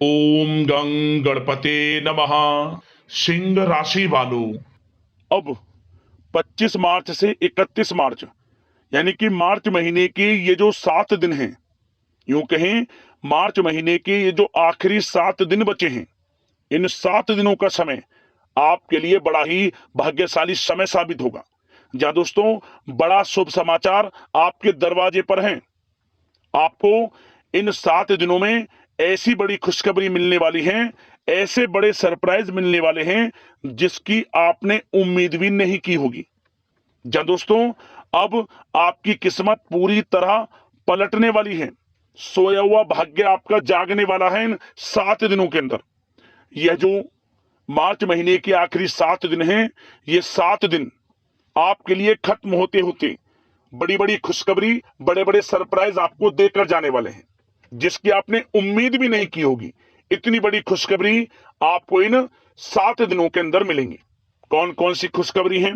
ओम गं गणपते नमः। सिंह राशि वालों, अब 25 मार्च से 31 मार्च यानी कि मार्च महीने के ये जो 7 दिन हैं, यूं कहें मार्च महीने के ये जो आखिरी 7 दिन बचे हैं, इन 7 दिनों का समय आपके लिए बड़ा ही भाग्यशाली समय साबित होगा। जहां दोस्तों बड़ा शुभ समाचार आपके दरवाजे पर हैं। आपको इन 7 दिनों में ऐसी बड़ी खुशखबरी मिलने वाली है, ऐसे बड़े सरप्राइज मिलने वाले हैं जिसकी आपने उम्मीद भी नहीं की होगी। जहां दोस्तों अब आपकी किस्मत पूरी तरह पलटने वाली है। सोया हुआ भाग्य आपका जागने वाला है इन 7 दिनों के अंदर। यह जो मार्च महीने के आखिरी 7 दिन हैं, ये 7 दिन आपके लिए खत्म होते होते बड़ी बड़ी खुशखबरी, बड़े बड़े सरप्राइज आपको देकर जाने वाले हैं जिसकी आपने उम्मीद भी नहीं की होगी। इतनी बड़ी खुशखबरी आपको इन 7 दिनों के अंदर मिलेंगी। कौन कौन सी खुशखबरी हैं,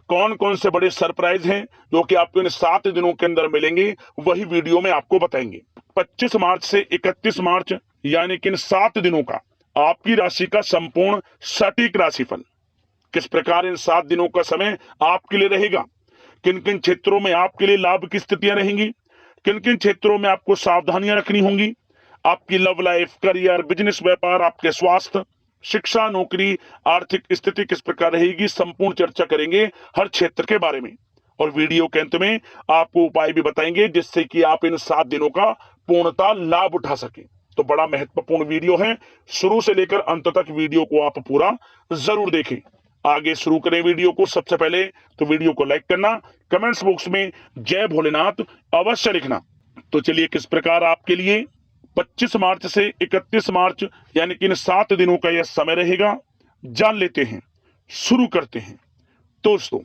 कौन कौन से बड़े सरप्राइज हैं जो कि आपको इन 7 दिनों के अंदर मिलेंगे, वही वीडियो में आपको बताएंगे। 25 मार्च से 31 मार्च यानी कि इन 7 दिनों का आपकी राशि का संपूर्ण सटीक राशिफल, किस प्रकार इन 7 दिनों का समय आपके लिए रहेगा, किन किन क्षेत्रों में आपके लिए लाभ की स्थितियां रहेंगी, किन किन क्षेत्रों में आपको सावधानियां रखनी होंगी, आपकी लव लाइफ, करियर, बिजनेस, व्यापार, आपके स्वास्थ्य, शिक्षा, नौकरी, आर्थिक स्थिति किस प्रकार रहेगी, संपूर्ण चर्चा करेंगे हर क्षेत्र के बारे में। और वीडियो के अंत में आपको उपाय भी बताएंगे जिससे कि आप इन 7 दिनों का पूर्णतः लाभ उठा सके। तो बड़ा महत्वपूर्ण वीडियो है, शुरू से लेकर अंत तक वीडियो को आप पूरा जरूर देखें। आगे शुरू करें वीडियो को। सबसे पहले तो वीडियो को लाइक करना, कमेंट्स बॉक्स में जय भोलेनाथ अवश्य लिखना। तो चलिए किस प्रकार आपके लिए 25 मार्च से 31 मार्च यानी कि इन 7 दिनों का यह समय रहेगा, जान लेते हैं, शुरू करते हैं। दोस्तों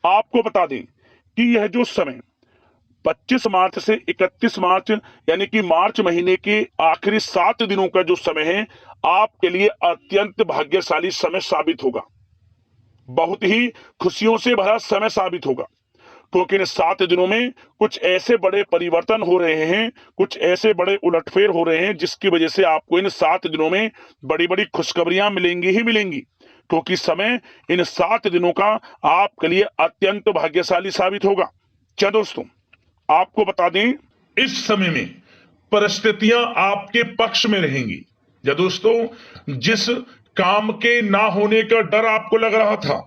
आपको बता दें कि यह जो समय 25 मार्च से 31 मार्च यानी कि मार्च महीने के आखिरी 7 दिनों का जो समय है, आपके लिए अत्यंत भाग्यशाली समय साबित होगा। बहुत ही खुशियों से भरा समय साबित होगा, क्योंकि इन 7 दिनों में कुछ ऐसे बड़े परिवर्तन हो रहे हैं, कुछ ऐसे बड़े उलटफेर हो रहे हैं जिसकी वजह से आपको इन 7 दिनों में बड़ी बड़ी खुशखबरियां मिलेंगी ही मिलेंगी। क्योंकि समय इन 7 दिनों का आपके लिए अत्यंत भाग्यशाली साबित होगा। क्या दोस्तों आपको बता दें, इस समय में परिस्थितियां आपके पक्ष में रहेंगी। या दोस्तों जिस काम के ना होने का डर आपको लग रहा था,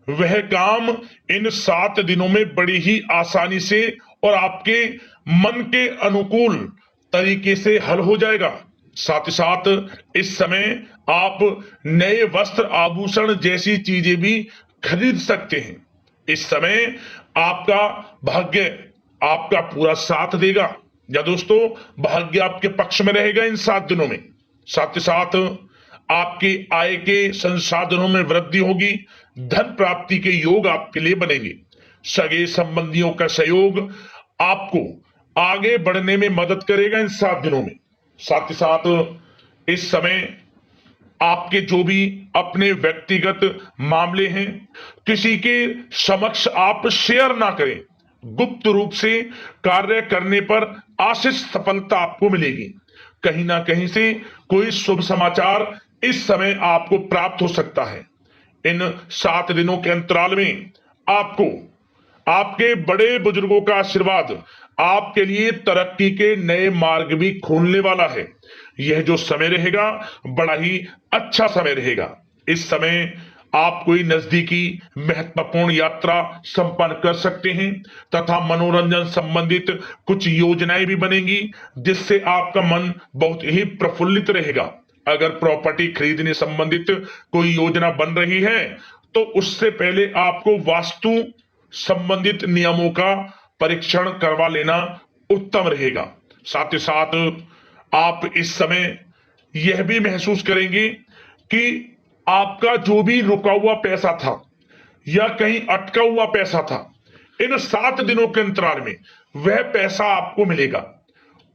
वह काम इन 7 दिनों में बड़ी ही आसानी से और आपके मन के अनुकूल तरीके से हल हो जाएगा। साथ ही साथ इस समय आप नए वस्त्र, आभूषण जैसी चीजें भी खरीद सकते हैं। इस समय आपका भाग्य आपका पूरा साथ देगा। या दोस्तों भाग्य आपके पक्ष में रहेगा इन 7 दिनों में। साथ ही साथ आपकी आय के संसाधनों में वृद्धि होगी, धन प्राप्ति के योग आपके लिए बनेंगे। सगे संबंधियों का सहयोग आपको आगे बढ़ने में मदद करेगा इन 7 दिनों में। साथ ही साथ इस समय आपके जो भी अपने व्यक्तिगत मामले हैं, किसी के समक्ष आप शेयर ना करें। गुप्त रूप से कार्य करने पर आशीष सफलता आपको मिलेगी। कहीं ना कहीं से कोई शुभ समाचार इस समय आपको प्राप्त हो सकता है। इन 7 दिनों के अंतराल में आपको आपके बड़े बुजुर्गों का आशीर्वाद आपके लिए तरक्की के नए मार्ग भी खोलने वाला है। यह जो समय रहेगा बड़ा ही अच्छा समय रहेगा। इस समय आप कोई नजदीकी महत्वपूर्ण यात्रा संपन्न कर सकते हैं तथा मनोरंजन संबंधित कुछ योजनाएं भी बनेंगी जिससे आपका मन बहुत ही प्रफुल्लित रहेगा। अगर प्रॉपर्टी खरीदने संबंधित कोई योजना बन रही है तो उससे पहले आपको वास्तु संबंधित नियमों का परीक्षण करवा लेना उत्तम रहेगा। साथ ही साथ आप इस समय यह भी महसूस करेंगे कि आपका जो भी रुका हुआ पैसा था या कहीं अटका हुआ पैसा था, इन 7 दिनों के अंतराल में वह पैसा आपको मिलेगा।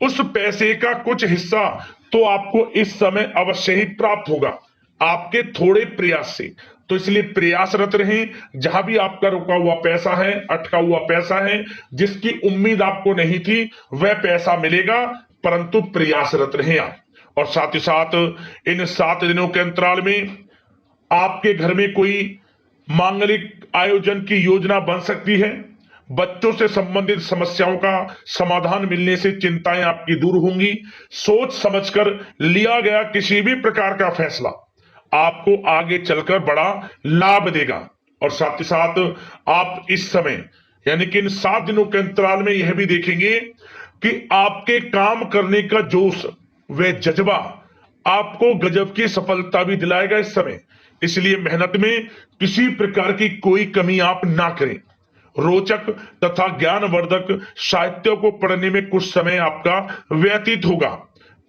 उस पैसे का कुछ हिस्सा तो आपको इस समय अवश्य ही प्राप्त होगा आपके थोड़े प्रयास से। तो इसलिए प्रयासरत रहें। जहां भी आपका रुका हुआ पैसा है, अटका हुआ पैसा है, जिसकी उम्मीद आपको नहीं थी, वह पैसा मिलेगा, परंतु प्रयासरत रहें आप। और साथ ही साथ इन 7 दिनों के अंतराल में आपके घर में कोई मांगलिक आयोजन की योजना बन सकती है। बच्चों से संबंधित समस्याओं का समाधान मिलने से चिंताएं आपकी दूर होंगी। सोच समझकर लिया गया किसी भी प्रकार का फैसला आपको आगे चलकर बड़ा लाभ देगा। और साथ ही साथ आप इस समय यानी कि इन 7 दिनों के अंतराल में यह भी देखेंगे कि आपके काम करने का जोश व जज्बा आपको गजब की सफलता भी दिलाएगा इस समय। इसलिए मेहनत में किसी प्रकार की कोई कमी आप ना करें। रोचक तथा ज्ञानवर्धक साहित्य को पढ़ने में कुछ समय आपका व्यतीत होगा।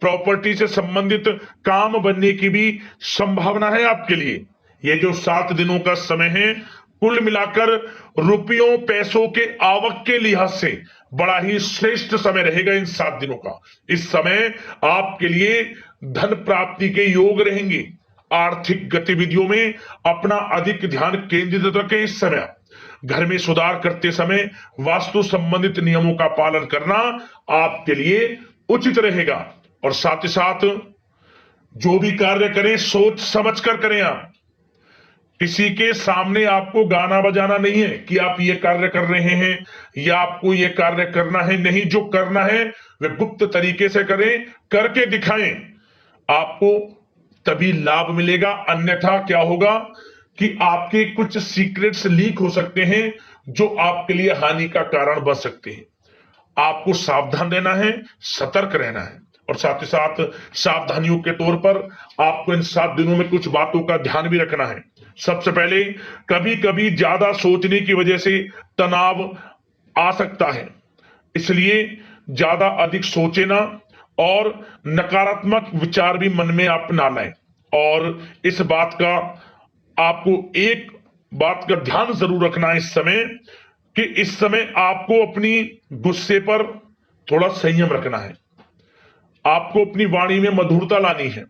प्रॉपर्टी से संबंधित काम बनने की भी संभावना है आपके लिए। ये जो 7 दिनों का समय है, कुल मिलाकर रुपयों पैसों के आवक के लिहाज से बड़ा ही श्रेष्ठ समय रहेगा इन 7 दिनों का। इस समय आपके लिए धन प्राप्ति के योग रहेंगे। आर्थिक गतिविधियों में अपना अधिक ध्यान केंद्रित रखें। इस समय घर में सुधार करते समय वास्तु संबंधित नियमों का पालन करना आपके लिए उचित रहेगा। और साथ ही साथ जो भी कार्य करें सोच समझ कर करें। आप किसी के सामने आपको गाना बजाना नहीं है कि आप ये कार्य कर रहे हैं या आपको ये कार्य करना है। नहीं, जो करना है वह गुप्त तरीके से करें, करके दिखाएं। आपको तभी लाभ मिलेगा। अन्यथा क्या होगा कि आपके कुछ सीक्रेट्स लीक हो सकते हैं जो आपके लिए हानि का कारण बन सकते हैं। आपको सावधान रहना है, सतर्क रहना है। और साथ ही साथ सावधानियों के तौर पर आपको इन 7 दिनों में कुछ बातों का ध्यान भी रखना है। सबसे पहले, कभी कभी ज्यादा सोचने की वजह से तनाव आ सकता है, इसलिए ज्यादा अधिक सोचे ना और नकारात्मक विचार भी मन में आप ना लाएं। और इस बात का आपको एक बात का ध्यान जरूर रखना है इस समय कि इस समय आपको अपनी गुस्से पर थोड़ा संयम रखना है। आपको अपनी वाणी में मधुरता लानी है,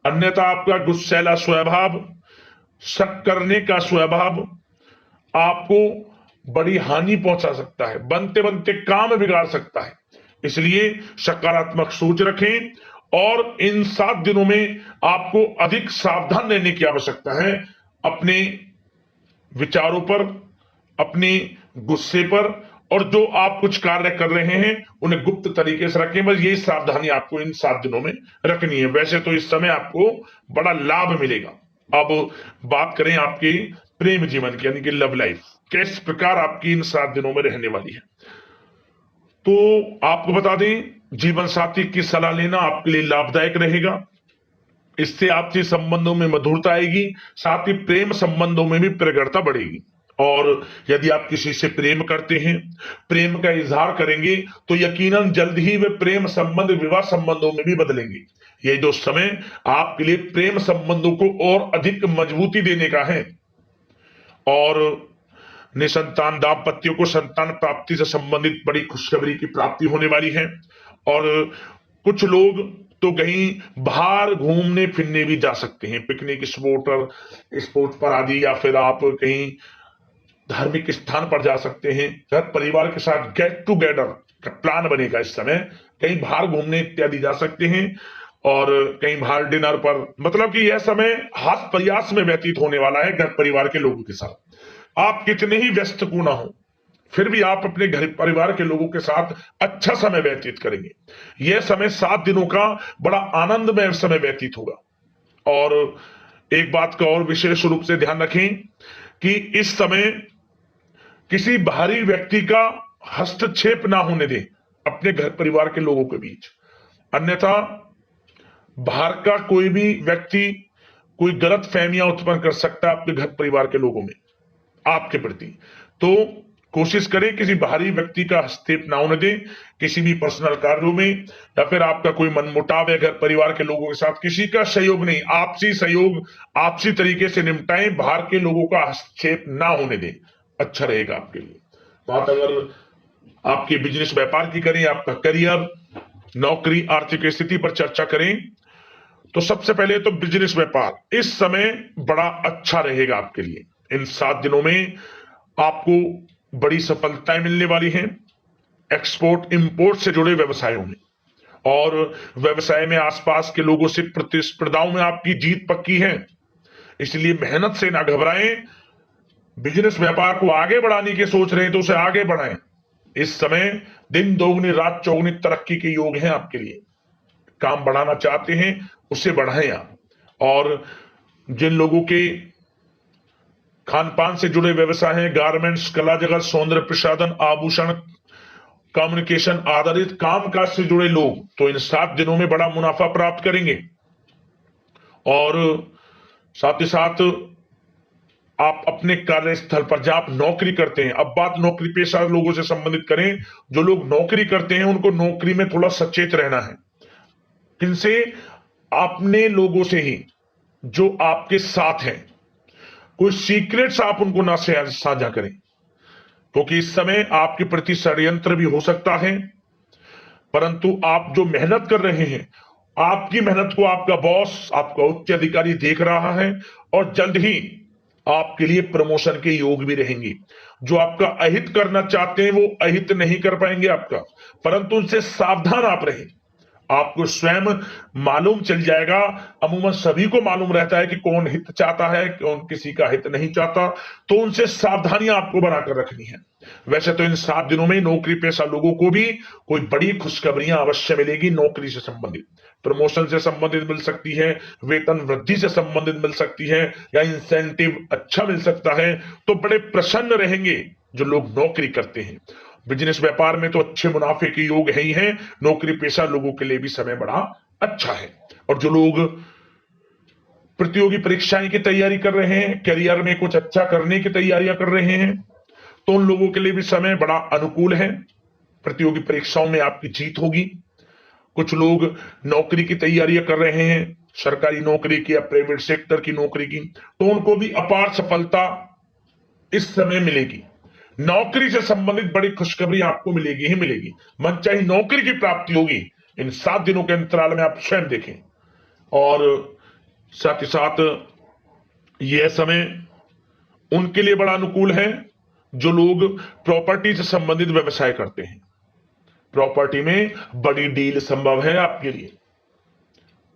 अन्यथा आपका गुस्सैला स्वभाव, शक करने का स्वभाव आपको बड़ी हानि पहुंचा सकता है, बनते बनते काम बिगाड़ सकता है। इसलिए सकारात्मक सोच रखें और इन 7 दिनों में आपको अधिक सावधान रहने की आवश्यकता है। अपने विचारों पर, अपने गुस्से पर, और जो आप कुछ कार्य कर रहे हैं उन्हें गुप्त तरीके से रखें। बस यही सावधानी आपको इन 7 दिनों में रखनी है। वैसे तो इस समय आपको बड़ा लाभ मिलेगा। अब बात करें आपके प्रेम जीवन की, यानी कि लव लाइफ किस प्रकार आपकी इन 7 दिनों में रहने वाली है। तो आपको बता दें, जीवन साथी की सलाह लेना आपके लिए लाभदायक रहेगा। इससे आपसी संबंधों में मधुरता आएगी, साथ ही प्रेम संबंधों में भी प्रगाढ़ता बढ़ेगी। और यदि आप किसी से प्रेम करते हैं, प्रेम का इजहार करेंगे, तो यकीनन जल्द ही वे प्रेम संबंध विवाह संबंधों में भी बदलेंगे। ये जो समय आपके लिए प्रेम संबंधों को और अधिक मजबूती देने का है। और निसंतान दाम्पत्यों को संतान प्राप्ति से संबंधित बड़ी खुशखबरी की प्राप्ति होने वाली है। और कुछ लोग तो कहीं बाहर घूमने फिरने भी जा सकते हैं, पिकनिक स्पॉट पर आदि, या फिर आप कहीं धार्मिक स्थान पर जा सकते हैं। घर परिवार के साथ गेट टुगेदर का प्लान बनेगा इस समय। कहीं बाहर घूमने इत्यादि जा सकते हैं और कहीं बाहर डिनर पर, मतलब कि यह समय हास प्रयास में व्यतीत होने वाला है घर परिवार के लोगों के साथ। आप कितने ही व्यस्त क्यों ना हो, फिर भी आप अपने घर परिवार के लोगों के साथ अच्छा समय व्यतीत करेंगे। यह समय 7 दिनों का बड़ा आनंदमय समय व्यतीत होगा। और एक बात का और विशेष रूप से ध्यान रखें कि इस समय किसी बाहरी व्यक्ति का हस्तक्षेप ना होने दें अपने घर परिवार के लोगों के बीच। अन्यथा बाहर का कोई भी व्यक्ति कोई गलत फहमियां उत्पन्न कर सकता है अपने घर परिवार के लोगों में आपके प्रति। तो कोशिश करें किसी बाहरी व्यक्ति का हस्तक्षेप ना होने दें किसी भी पर्सनल कार्यों में, या फिर आपका कोई मनमुटाव है घर परिवार के लोगों के साथ, किसी का सहयोग नहीं, आपसी सहयोग आपसी तरीके से निपटाएं। बाहर के लोगों का हस्तक्षेप ना होने दें, अच्छा रहेगा आपके लिए। बात अगर आपके बिजनेस व्यापार की करें, आपका करियर, नौकरी, आर्थिक स्थिति पर चर्चा करें, तो सबसे पहले तो बिजनेस व्यापार इस समय बड़ा अच्छा रहेगा आपके लिए। इन 7 दिनों में आपको बड़ी सफलताएं मिलने वाली हैं एक्सपोर्ट इंपोर्ट से जुड़े व्यवसायों में। और व्यवसाय में आसपास के लोगों से प्रतिस्पर्धाओं में आपकी जीत पक्की है, इसलिए मेहनत से ना घबराएं। बिजनेस व्यापार को आगे बढ़ाने की सोच रहे हैं तो उसे आगे बढ़ाएं। इस समय दिन दोगुनी रात चौगुनी तरक्की के योग हैं आपके लिए। काम बढ़ाना चाहते हैं उसे बढ़ाएं आप। और जिन लोगों के खान पान से जुड़े व्यवसाय हैं, गारमेंट्स, कला जगत, सौंदर्य प्रसाधन, आभूषण, कम्युनिकेशन आधारित कामकाज से जुड़े लोग तो इन 7 दिनों में बड़ा मुनाफा प्राप्त करेंगे। और साथ ही साथ आप अपने कार्यस्थल पर जहां आप नौकरी करते हैं, अब बात नौकरी पेशा लोगों से संबंधित करें, जो लोग नौकरी करते हैं उनको नौकरी में थोड़ा सचेत रहना है। किनसे? अपने लोगों से ही जो आपके साथ हैं। कोई सीक्रेट्स आप उनको ना साझा करें, क्योंकि इस समय आपके प्रति षड्यंत्र भी हो सकता है। परंतु आप जो मेहनत कर रहे हैं, आपकी मेहनत को आपका बॉस, आपका उच्च अधिकारी देख रहा है और जल्द ही आपके लिए प्रमोशन के योग भी रहेंगे। जो आपका अहित करना चाहते हैं वो अहित नहीं कर पाएंगे आपका, परंतु उनसे सावधान आप रहें। आपको स्वयं मालूम चल जाएगा। अमूमन सभी को मालूम रहता है कि कौन हित चाहता है, कौन किसी का हित नहीं चाहता, तो उनसे सावधानियां आपको बनाकर रखनी है। वैसे तो इन 7 दिनों में नौकरी पेशा लोगों को भी कोई बड़ी खुशखबरियां अवश्य मिलेगी। नौकरी से संबंधित, प्रमोशन से संबंधित मिल सकती है, वेतन वृद्धि से संबंधित मिल सकती है, या इंसेंटिव अच्छा मिल सकता है। तो बड़े प्रसन्न रहेंगे जो लोग नौकरी करते हैं। बिजनेस व्यापार में तो अच्छे मुनाफे के योग है ही है। नौकरी पेशा लोगों के लिए भी समय बड़ा अच्छा है। और जो लोग प्रतियोगी परीक्षाएं की तैयारी कर रहे हैं, करियर में कुछ अच्छा करने की तैयारियां कर रहे हैं, तो उन लोगों के लिए भी समय बड़ा अनुकूल है। प्रतियोगी परीक्षाओं में आपकी जीत होगी। कुछ लोग नौकरी की तैयारियां कर रहे हैं, सरकारी नौकरी की या प्राइवेट सेक्टर की नौकरी की, तो उनको भी अपार सफलता इस समय मिलेगी। नौकरी से संबंधित बड़ी खुशखबरी आपको मिलेगी ही मिलेगी। मनचाही नौकरी की प्राप्ति होगी इन 7 दिनों के अंतराल में, आप स्वयं देखें। और साथ ही साथ यह समय उनके लिए बड़ा अनुकूल है जो लोग प्रॉपर्टी से संबंधित व्यवसाय करते हैं। प्रॉपर्टी में बड़ी डील संभव है आपके लिए,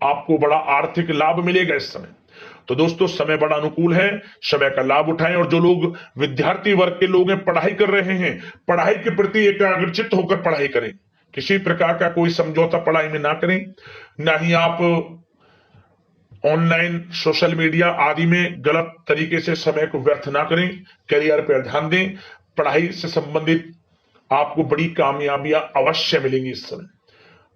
आपको बड़ा आर्थिक लाभ मिलेगा इस समय। तो दोस्तों समय बड़ा अनुकूल है, समय का लाभ उठाएं। और जो लोग विद्यार्थी वर्ग के लोग हैं, पढ़ाई कर रहे हैं, पढ़ाई के प्रति एकाग्रचित्त होकर पढ़ाई करें। किसी प्रकार का कोई समझौता पढ़ाई में ना करें, ना ही आप ऑनलाइन सोशल मीडिया आदि में गलत तरीके से समय को व्यर्थ ना करें। करियर पर ध्यान दें। पढ़ाई से संबंधित आपको बड़ी कामयाबियां अवश्य मिलेंगी इस समय।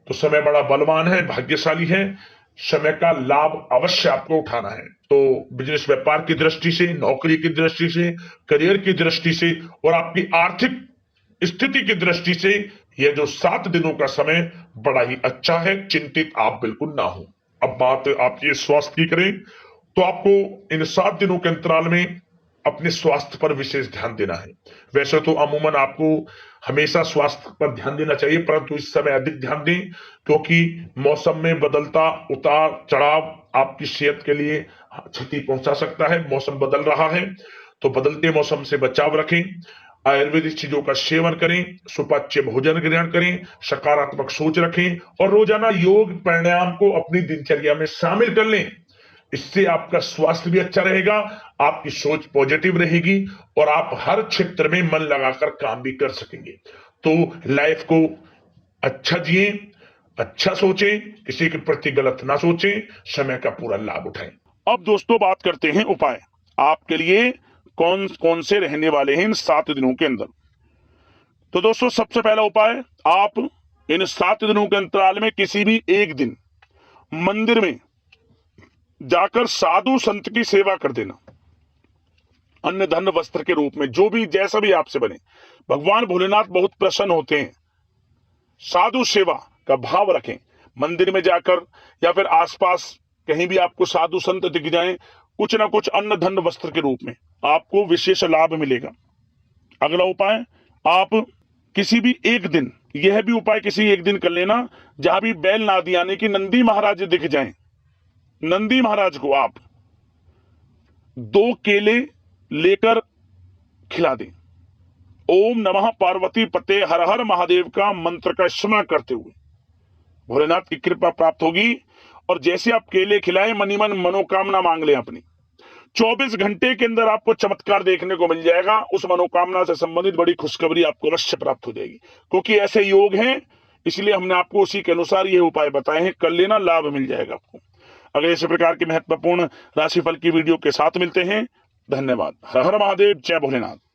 तो समय बड़ा बलवान है, भाग्यशाली है। समय का लाभ अवश्य आपको उठाना है। तो बिजनेस व्यापार की दृष्टि से, नौकरी की दृष्टि से, करियर की दृष्टि से और आपकी आर्थिक स्थिति की दृष्टि से यह जो 7 दिनों का समय बड़ा ही अच्छा है। चिंतित आप बिल्कुल ना हो। अब बात आपके स्वास्थ्य की करें तो आपको इन 7 दिनों के अंतराल में अपने स्वास्थ्य पर विशेष ध्यान देना है। वैसे तो अमूमन आपको हमेशा स्वास्थ्य पर ध्यान देना चाहिए, परंतु इस समय अधिक ध्यान दें, क्योंकि मौसम में बदलता उतार चढ़ाव आपकी सेहत के लिए क्षति पहुंचा सकता है। मौसम बदल रहा है तो बदलते मौसम से बचाव रखें। आयुर्वेदिक चीजों का सेवन करें, सुपाच्य भोजन ग्रहण करें, सकारात्मक सोच रखें और रोजाना योग प्राणायाम को अपनी दिनचर्या में शामिल कर लें। इससे आपका स्वास्थ्य भी अच्छा रहेगा, आपकी सोच पॉजिटिव रहेगी और आप हर क्षेत्र में मन लगाकर काम भी कर सकेंगे। तो लाइफ को अच्छा जिए, अच्छा सोचें, किसी के प्रति गलत ना सोचें, समय का पूरा लाभ उठाएं। अब दोस्तों बात करते हैं उपाय आपके लिए कौन कौन से रहने वाले हैं इन 7 दिनों के अंदर। तो दोस्तों सबसे पहला उपाय, आप इन 7 दिनों के अंतराल में किसी भी एक दिन मंदिर में जाकर साधु संत की सेवा कर देना, अन्न धन वस्त्र के रूप में, जो भी जैसा भी आपसे बने। भगवान भोलेनाथ बहुत प्रसन्न होते हैं। साधु सेवा का भाव रखें। मंदिर में जाकर या फिर आसपास कहीं भी आपको साधु संत दिख जाएं, कुछ ना कुछ अन्न धन वस्त्र के रूप में आपको विशेष लाभ मिलेगा। अगला उपाय, आप किसी भी एक दिन, यह भी उपाय किसी एक दिन कर लेना जहां भी बैल नादी यानी कि नंदी महाराज दिख जाएं। नंदी महाराज को आप 2 केले लेकर खिला दें। ओम नमः पार्वती पते हर हर महादेव का मंत्र का स्मरण करते हुए भोलेनाथ की कृपा प्राप्त होगी। और जैसे आप केले खिलाएं, मनी मन मनोकामना मांग लें अपनी, 24 घंटे के अंदर आपको चमत्कार देखने को मिल जाएगा। उस मनोकामना से संबंधित बड़ी खुशखबरी आपको अवश्य प्राप्त हो जाएगी, क्योंकि ऐसे योग हैं, इसलिए हमने आपको उसी के अनुसार ये उपाय बताए हैं। कर लेना, लाभ मिल जाएगा आपको। अगले इसी प्रकार के महत्वपूर्ण राशिफल की वीडियो के साथ मिलते हैं। धन्यवाद। हर हर महादेव, जय भोलेनाथ।